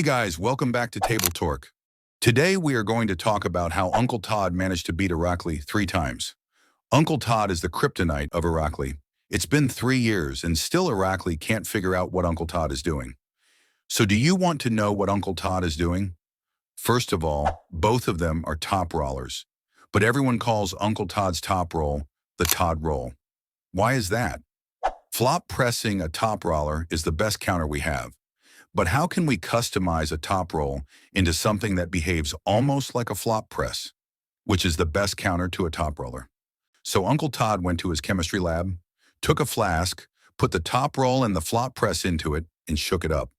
Hey guys, welcome back to Table Torque. Today we are going to talk about how Uncle Todd managed to beat Irakli 3 times. Uncle Todd is the kryptonite of Irakli. It's been 3 years and still Irakli can't figure out what Uncle Todd is doing. So do you want to know what Uncle Todd is doing? First of all, both of them are top rollers, but everyone calls Uncle Todd's top roll the Todd Roll. Why is that? Flop pressing a top roller is the best counter we have. But how can we customize a top roll into something that behaves almost like a flop press, which is the best counter to a top roller? So Uncle Todd went to his chemistry lab, took a flask, put the top roll and the flop press into it, and shook it up.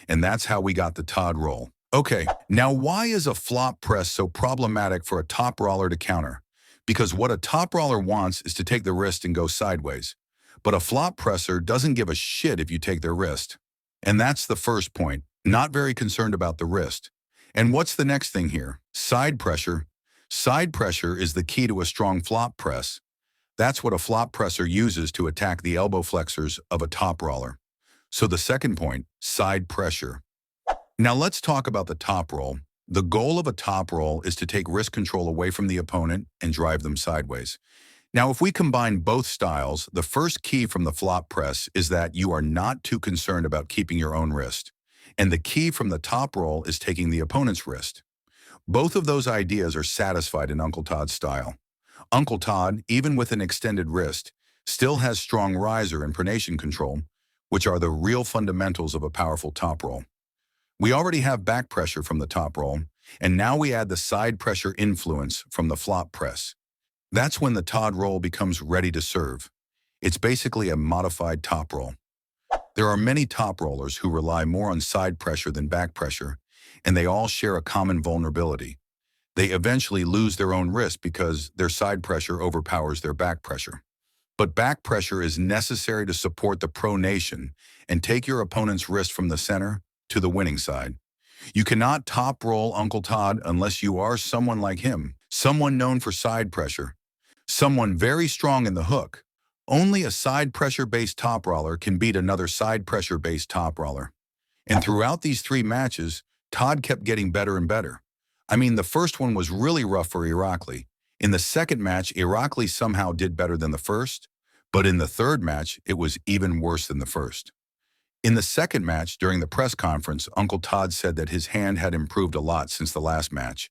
And that's how we got the Todd Roll. Okay, now why is a flop press so problematic for a top roller to counter? Because what a top roller wants is to take the wrist and go sideways. But a flop presser doesn't give a shit if you take their wrist. And that's the first point, not very concerned about the wrist. And what's the next thing here? Side pressure. Side pressure is the key to a strong flop press. That's what a flop presser uses to attack the elbow flexors of a top roller. So the second point, side pressure. Now let's talk about the top roll. The goal of a top roll is to take wrist control away from the opponent and drive them sideways. Now, if we combine both styles, the first key from the flop press is that you are not too concerned about keeping your own wrist. And the key from the top roll is taking the opponent's wrist. Both of those ideas are satisfied in Uncle Todd's style. Uncle Todd, even with an extended wrist, still has strong riser and pronation control, which are the real fundamentals of a powerful top roll. We already have back pressure from the top roll, and now we add the side pressure influence from the flop press. That's when the Todd Roll becomes ready to serve. It's basically a modified top roll. There are many top rollers who rely more on side pressure than back pressure, and they all share a common vulnerability. They eventually lose their own wrist because their side pressure overpowers their back pressure. But back pressure is necessary to support the pronation and take your opponent's wrist from the center to the winning side. You cannot top roll Uncle Todd unless you are someone like him, someone known for side pressure. Someone very strong in the hook. Only a side pressure-based top roller can beat another side pressure-based top roller. And throughout these 3 matches, Todd kept getting better and better. I mean, the first one was really rough for Irakli. In the second match, Irakli somehow did better than the first, but in the third match, it was even worse than the first. In the second match, during the press conference, Uncle Todd said that his hand had improved a lot since the last match,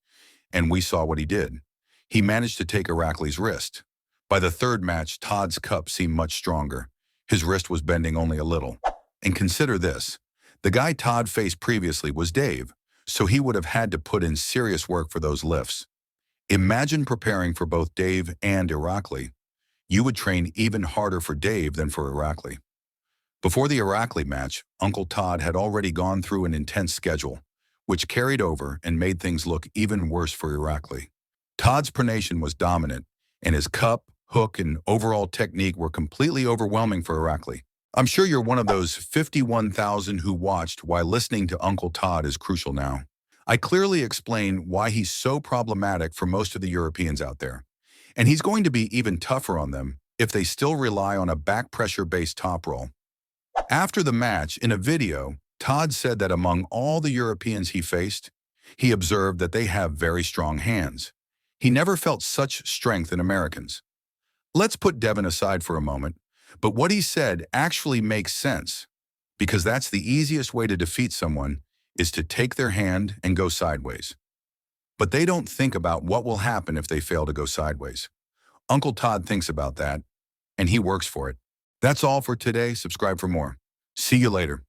and we saw what he did. He managed to take Irakli's wrist. By the third match, Todd's cup seemed much stronger. His wrist was bending only a little. And consider this. The guy Todd faced previously was Dave, so he would have had to put in serious work for those lifts. Imagine preparing for both Dave and Irakli. You would train even harder for Dave than for Irakli. Before the Irakli match, Uncle Todd had already gone through an intense schedule, which carried over and made things look even worse for Irakli. Todd's pronation was dominant, and his cup, hook, and overall technique were completely overwhelming for Irakli. I'm sure you're one of those 51,000 who watched why listening to Uncle Todd is crucial now. I clearly explain why he's so problematic for most of the Europeans out there. And he's going to be even tougher on them if they still rely on a back pressure-based top roll. After the match, in a video, Todd said that among all the Europeans he faced, he observed that they have very strong hands. He never felt such strength in Americans. Let's put Devin aside for a moment, but what he said actually makes sense, because that's the easiest way to defeat someone is to take their hand and go sideways. But they don't think about what will happen if they fail to go sideways. Uncle Todd thinks about that, and he works for it. That's all for today. Subscribe for more. See you later.